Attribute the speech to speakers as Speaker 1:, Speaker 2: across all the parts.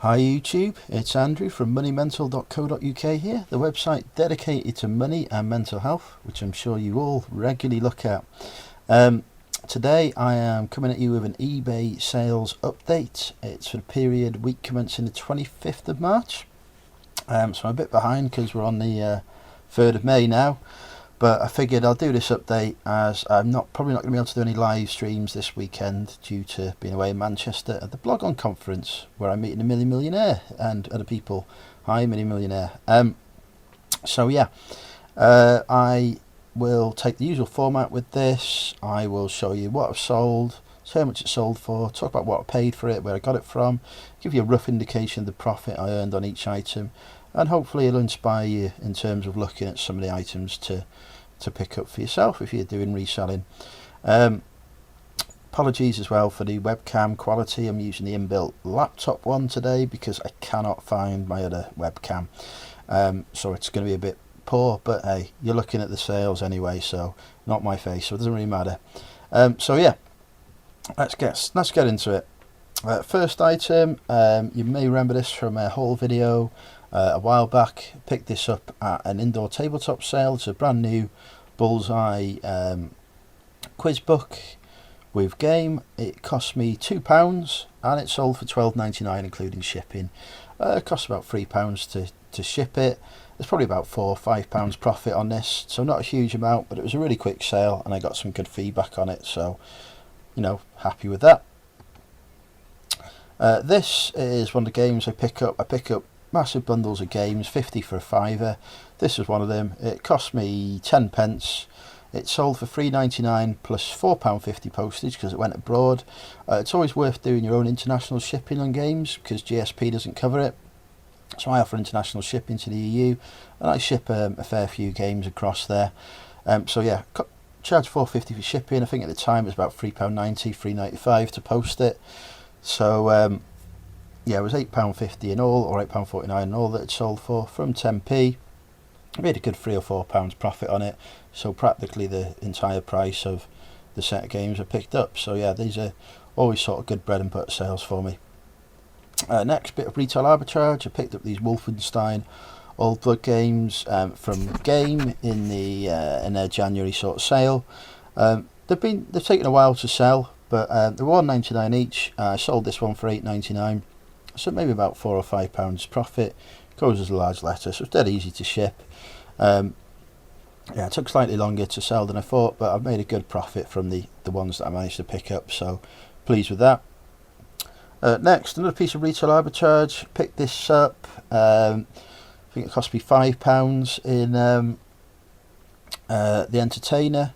Speaker 1: Hi YouTube, it's Andrew from moneymental.co.uk here, the website dedicated to money and mental health, which I'm sure you all regularly look at. Today I am coming at you with an eBay sales update. It's for the period week commencing the 25th of March. So I'm a bit behind because we're on the 3rd of May now. But I figured I'll do this update as I'm probably not going to be able to do any live streams this weekend due to being away in Manchester at the Blog On conference where I'm meeting a millionaire and other people. Hi, millionaire. So yeah, I will take the usual format with this. I will show you what I've sold, how much it's sold for, talk about what I paid for it, where I got it from, give you a rough indication of the profit I earned on each item, and hopefully it'll inspire you in terms of looking at some of the items to pick up for yourself if you're doing reselling. Apologies as well for the webcam quality. I'm using the inbuilt laptop one today because I cannot find my other webcam, so it's going to be a bit poor, but hey, you're looking at the sales anyway, so not my face, so it doesn't really matter. So yeah, let's get into it. First item, you may remember this from a haul video a while back. Picked this up at an indoor tabletop sale. It's a brand new Bullseye quiz book with game. It cost me £2 and it sold for £12.99 including shipping. It cost about £3 to ship it. There's probably about £4 or £5 profit on this, so not a huge amount, but it was a really quick sale and I got some good feedback on it, so you know, happy with that. This is one of the games I pick up. I pick up massive bundles of games, 50 for a fiver. This was one of them. It cost me 10 pence. It sold for £3.99 plus £4.50 postage because it went abroad. It's always worth doing your own international shipping on games because GSP doesn't cover it. So I offer international shipping to the EU and I ship a fair few games across there. So yeah, charge £4.50 for shipping. I think at the time it was about £3.90, £3.95 to post it. So yeah, it was £8.50 in all, or £8.49 in all that it sold for from 10p. I made a good £3 or £4 profit on it, so practically the entire price of the set of games I picked up. So yeah, these are always sort of good bread and butter sales for me. Next bit of retail arbitrage, I picked up these Wolfenstein Old Blood games from Game in their January sort of sale. They've taken a while to sell, but they were £1.99 each. I sold this one for £8.99. So maybe about £4 or £5 profit. Goes as a large letter, so it's dead easy to ship. Yeah, it took slightly longer to sell than I thought, but I've made a good profit from the ones that I managed to pick up, so pleased with that. Next, another piece of retail arbitrage. Picked this up. I think it cost me £5 in the Entertainer.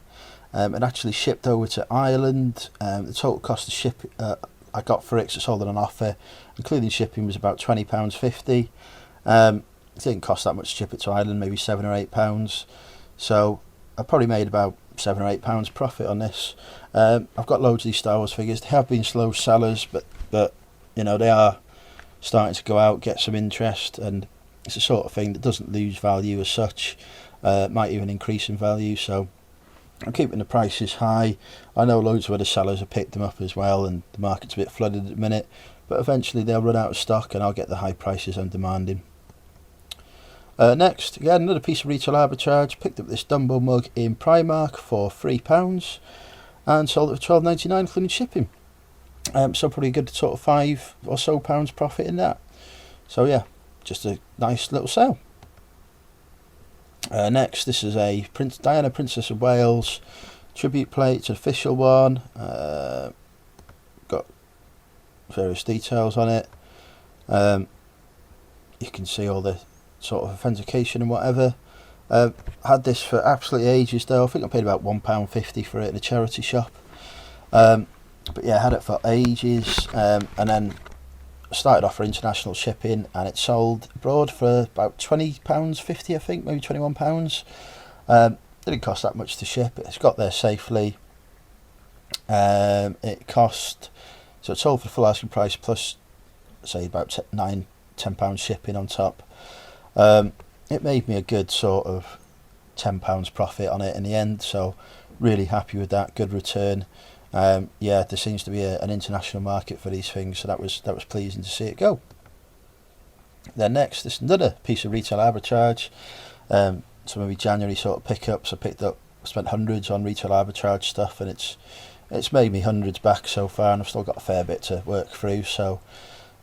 Speaker 1: It actually shipped over to Ireland. The total cost of ship I got for it, because it's sold on an offer, including shipping, was about £20.50. It didn't cost that much to ship it to Ireland, maybe £7 or £8. So I probably made about £7 or £8 profit on this. I've got loads of these Star Wars figures. They have been slow sellers, but you know, they are starting to go out, get some interest, and it's the sort of thing that doesn't lose value as such. Might even increase in value. So I'm keeping the prices high. I know loads of other sellers have picked them up as well, and the market's a bit flooded at the minute, but eventually they'll run out of stock and I'll get the high prices I'm demanding. Next, again, another piece of retail arbitrage. Picked up this Dumbo mug in Primark for £3 and sold it for £12.99 including shipping. So probably a good sort of £5 or so profit in that. So yeah, just a nice little sale. Next, this is a Diana Princess of Wales tribute plate. It's an official one. Got various details on it. You can see all the sort of authentication and whatever. Had this for absolutely ages though. I think I paid about £1.50 for it in a charity shop. But yeah, I had it for ages, and then started off for international shipping, and it sold abroad for about £20.50, I think, maybe £21. Didn't cost that much to ship. It's got there safely. It cost, so it sold for full asking price plus, say, about £10 shipping on top. It made me a good sort of £10 profit on it in the end, so really happy with that. Good return. Yeah, there seems to be an international market for these things, so that was pleasing to see it go. Then next, this is another piece of retail arbitrage. So maybe January sort of pickups. I picked up, spent hundreds on retail arbitrage stuff, and it's made me hundreds back so far, and I've still got a fair bit to work through. So,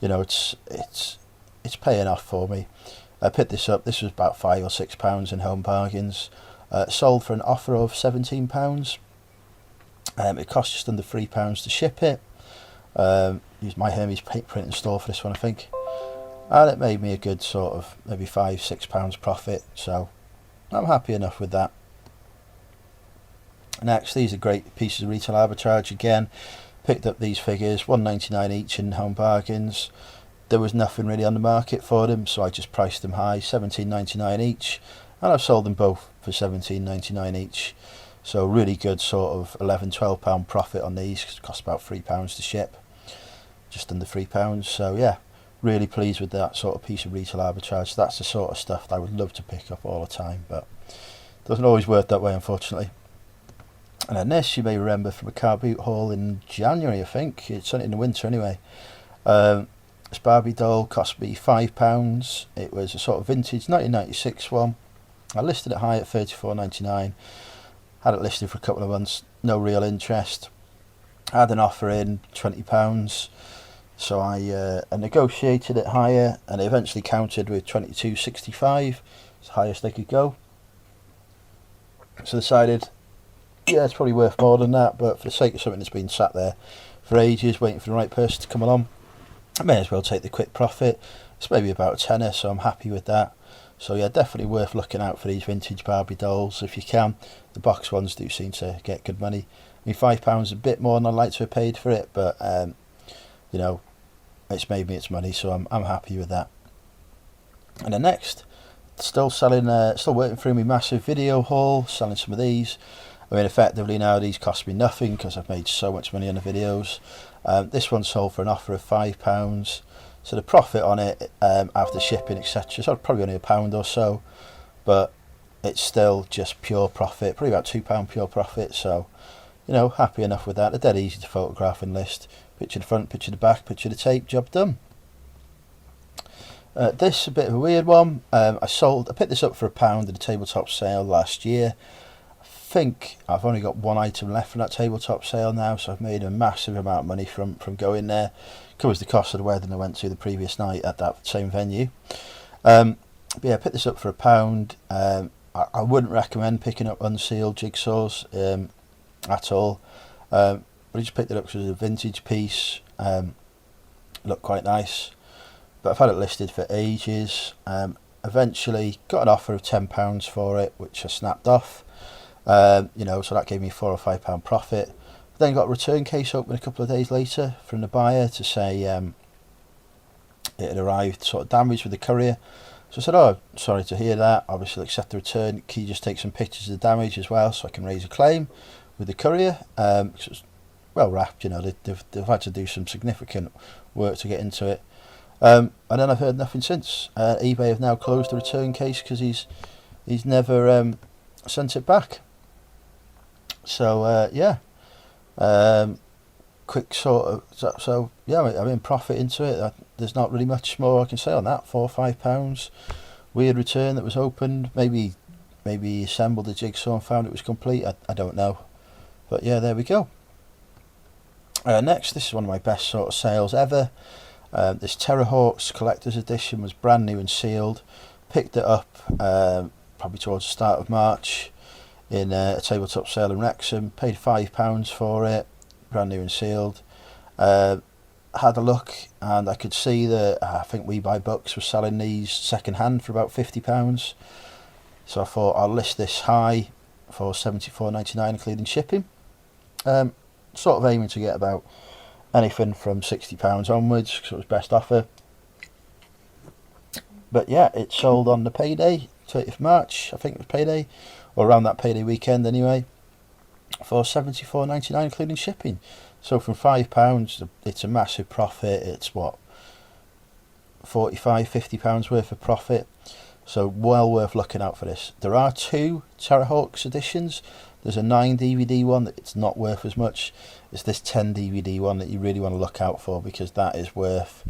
Speaker 1: you know, it's paying off for me. I picked this up. This was about £5 or £6 in Home Bargains. Sold for an offer of £17. It cost just under £3 to ship it. Used my Hermes paint printing store for this one, I think, and it made me a good sort of maybe £5-6 profit. So I'm happy enough with that. Next, these are great pieces of retail arbitrage again. Picked up these figures, £1.99 each in Home Bargains. There was nothing really on the market for them, so I just priced them high, £17.99 each, and I've sold them both for £17.99 each. So really good sort of £11-12 profit on these, because it cost about £3 to ship, just under £3. So yeah, really pleased with that sort of piece of retail arbitrage. That's the sort of stuff that I would love to pick up all the time, but it doesn't always work that way, unfortunately. And then this, you may remember from a car boot haul in January, I think. It's in the winter anyway. This Barbie doll cost me £5. It was a sort of vintage 1996 one. I listed it high at £34.99. Had it listed for a couple of months, no real interest. I had an offer in £20, so I negotiated it higher, and it eventually countered with £22.65. It's the highest they could go. So decided, yeah, it's probably worth more than that, but for the sake of something that's been sat there for ages waiting for the right person to come along, I may as well take the quick profit. It's maybe about a tenner, so I'm happy with that. So yeah, definitely worth looking out for these vintage Barbie dolls if you can. The box ones do seem to get good money. I mean, £5 is a bit more than I'd like to have paid for it, but you know, it's made me its money, so I'm happy with that. And then next, still working through my massive video haul, selling some of these. I mean, effectively now these cost me nothing because I've made so much money on the videos. This one sold for an offer of £5. So the profit on it after shipping, etc., so probably only £1 or so, but it's still just pure profit, probably about £2 pure profit. So, you know, happy enough with that. They're dead easy to photograph and list. Picture the front, picture the back, picture the tape, job done. This a bit of a weird one. I picked this up for £1 at a tabletop sale last year. I think I've only got one item left from that tabletop sale now, so I've made a massive amount of money from going there. Covers the cost of the wedding I went to the previous night at that same venue. But yeah, I picked this up for £1. I wouldn't recommend picking up unsealed jigsaws at all. But I just picked it up because it was a vintage piece. Looked quite nice. But I've had it listed for ages. Eventually got an offer of £10 for it, which I snapped off. You know, so that gave me £4 or £5 profit. Then got a return case open a couple of days later from the buyer to say it had arrived sort of damaged with the courier. So I said, oh, sorry to hear that. Obviously accept the return. Can you just take some pictures of the damage as well so I can raise a claim with the courier? Because it was well wrapped, you know, they've had to do some significant work to get into it. And then I've heard nothing since. eBay have now closed the return case because he's never sent it back. So yeah. Quick sort of, so yeah, I'm in profit into it. There's not really much more I can say on that. £4 or £5. Weird return that was opened. Maybe he assembled the jigsaw and found it was complete. I don't know, but yeah, there we go. Next, this is one of my best sort of sales ever. This Terrahawks collector's edition was brand new and sealed. Picked it up probably towards the start of March in a tabletop sale in Wrexham. Paid £5 for it, brand new and sealed. Had a look and I could see that I think We Buy Books was selling these second hand for about £50. So I thought I'll list this high for £74.99 including shipping. Sort of aiming to get about anything from £60 onwards because it was best offer. But yeah, it sold on the payday, 30th March, I think it was payday, or around that payday weekend anyway, for £74.99 including shipping. So from £5, it's a massive profit. It's what, £45-50 worth of profit. So well worth looking out for this. There are two Terrahawks editions. There's a 9 DVD one that it's not worth as much. It's this 10 DVD one that you really want to look out for because that is worth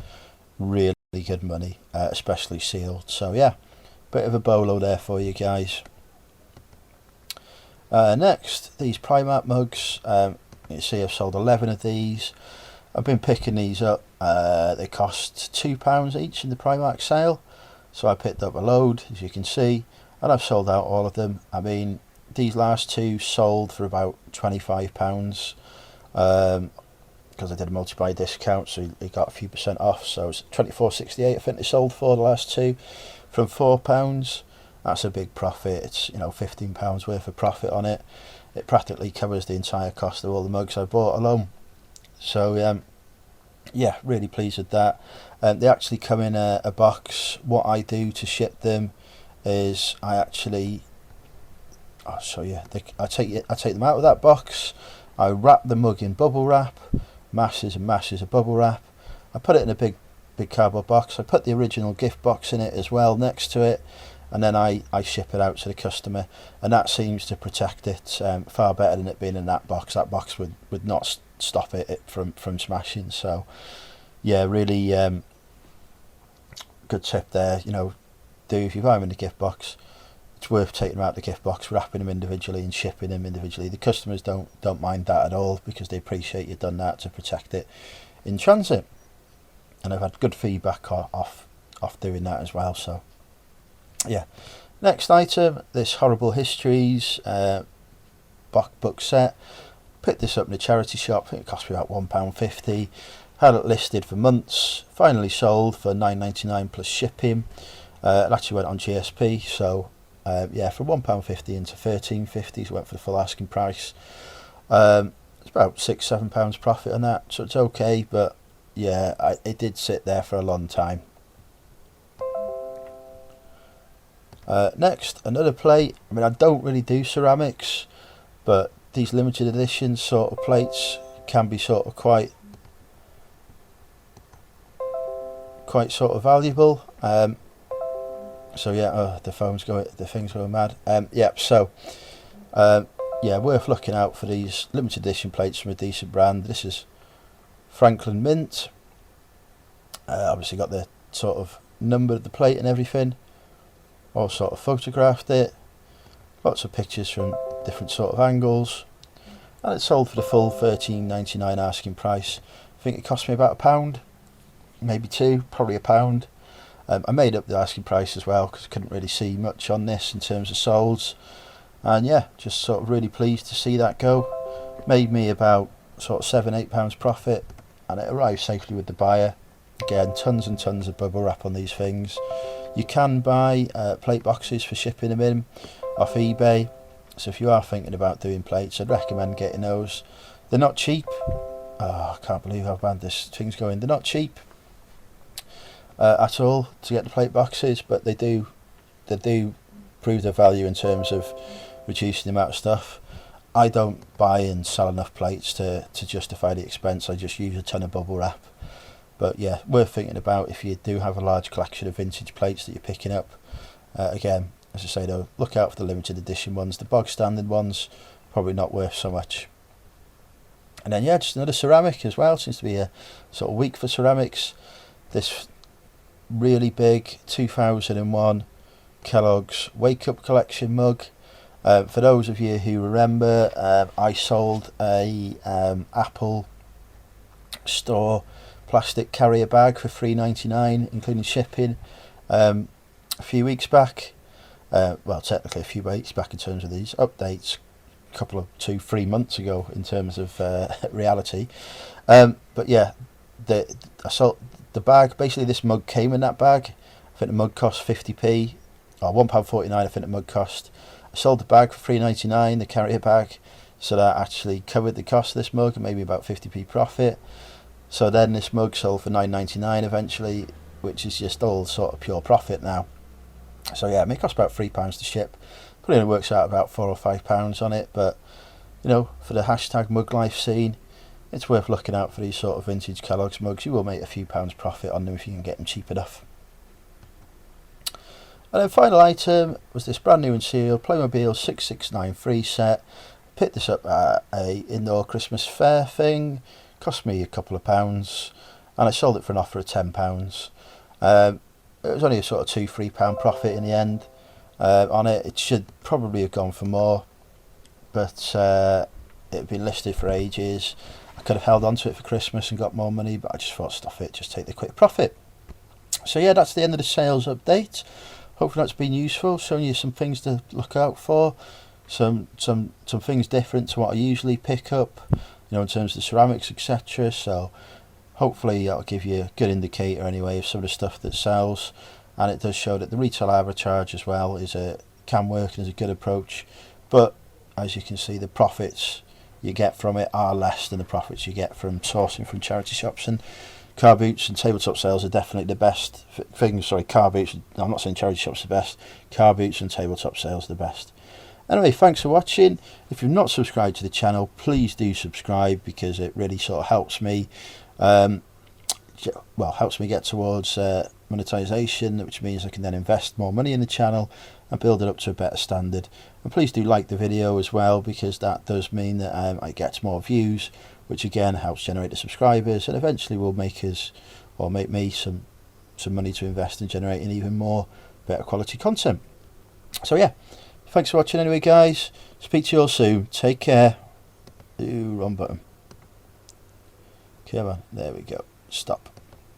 Speaker 1: really good money, especially sealed. So yeah, bit of a bolo there for you guys. Next, these Primark mugs. You see I've sold 11 of these. I've been picking these up. They cost £2 each in the Primark sale, so I picked up a load, as you can see, and I've sold out all of them. I mean, these last two sold for about £25, because I did a multi-buy discount, so you got a few percent off. So it's £24.68 I think they sold for the last two, from £4. That's a big profit. It's, you know, £15 worth of profit on it. It practically covers the entire cost of all the mugs I bought alone. So yeah, really pleased with that. They actually come in a box. What I do to ship them is I'll show you. I take them out of that box. I wrap the mug in bubble wrap, masses and masses of bubble wrap. I put it in a big cardboard box. I put the original gift box in it as well next to it, and then I ship it out to the customer, and that seems to protect it far better than it being in that box. That box would not stop it from smashing. So yeah, really good tip there. You know, if you buy them in the gift box, it's worth taking them out of the gift box, wrapping them individually and shipping them individually. The customers don't mind that at all, because they appreciate you've done that to protect it in transit, and I've had good feedback off doing that as well. So yeah, next item, this Horrible Histories book set. Picked this up in a charity shop. I think it cost me about £1.50. Had it listed for months. Finally sold for £9.99 plus shipping. It actually went on GSP. So yeah, from £1.50 into £13.50, so went for the full asking price. It's about £6-7 profit on that, so it's okay. But yeah, it did sit there for a long time. Next, another plate. I mean, I don't really do ceramics, but these limited edition sort of plates can be sort of quite sort of valuable. So yeah, the thing's going mad. Yeah, so yeah, worth looking out for these limited edition plates from a decent brand. This is Franklin Mint. Obviously got the sort of number of the plate and everything. All sort of photographed it. Lots of pictures from different sort of angles, and it sold for the full £13.99 asking price. I think it cost me about £1, maybe £2, probably £1. I made up the asking price as well, because I couldn't really see much on this in terms of solds, and yeah, just sort of really pleased to see that go. Made me about sort of £7-8 profit, and it arrived safely with the buyer. Again, tons and tons of bubble wrap on these things. You can buy plate boxes for shipping them in off eBay, so if you are thinking about doing plates, I'd recommend getting those. They're not cheap. Oh, I can't believe how bad this thing's going. They're not cheap at all to get the plate boxes, but they do prove their value in terms of reducing the amount of stuff. I don't buy and sell enough plates to justify the expense. I just use a ton of bubble wrap. But yeah, worth thinking about if you do have a large collection of vintage plates that you're picking up. Again, as I say though, look out for the limited edition ones. The bog standard ones, probably not worth so much. And then yeah, just another ceramic as well. Seems to be a sort of week for ceramics. This really big 2001 Kellogg's Wake Up Collection mug. For those of you who remember, I sold a Apple Store plastic carrier bag for $3.99 including shipping a few weeks back. Well, technically a few weeks back in terms of these updates, a couple of 2-3 months ago in terms of reality. But yeah, I sold the bag. Basically this mug came in that bag. I think the mug cost 50p, or £1.49 I think the mug cost. I sold the bag for $3.99, the carrier bag, so that actually covered the cost of this mug and maybe about 50p profit. So then this mug sold for $9.99 eventually, which is just all sort of pure profit now. So yeah, it may cost about £3 to ship. Probably only works out about £4 or £5 on it, but you know, for the hashtag mug life scene, it's worth looking out for these sort of vintage Kellogg's mugs. You will make a few pounds profit on them if you can get them cheap enough. And then final item was this brand new and sealed Playmobil 669 set. Picked this up at a indoor Christmas fair thing. Cost me a couple of pounds, and I sold it for an offer of £10. It was only a sort of £2-3 profit in the end on it. It should probably have gone for more, but it had been listed for ages. I could have held on to it for Christmas and got more money, but I just thought, stuff it, just take the quick profit. So yeah, that's the end of the sales update. Hopefully that's been useful, showing you some things to look out for, some things different to what I usually pick up, you know, in terms of the ceramics, etc. So hopefully that'll give you a good indicator anyway of some of the stuff that sells, and it does show that the retail arbitrage as well can work and is a good approach. But as you can see, the profits you get from it are less than the profits you get from sourcing from charity shops. And car boots and tabletop sales are definitely the best things. Sorry, car boots, I'm not saying charity shops are the best, car boots and tabletop sales are the best. Anyway, thanks for watching. If you've not subscribed to the channel, please do subscribe, because it really sort of helps me helps me get towards monetization, which means I can then invest more money in the channel and build it up to a better standard. And please do like the video as well, because that does mean that I get more views, which again helps generate the subscribers, and eventually will make us, or make me, some money to invest in generating even more better quality content. So yeah, thanks for watching anyway, guys. Speak to you all soon. Take care. Ooh, wrong button. Come on, there we go. Stop.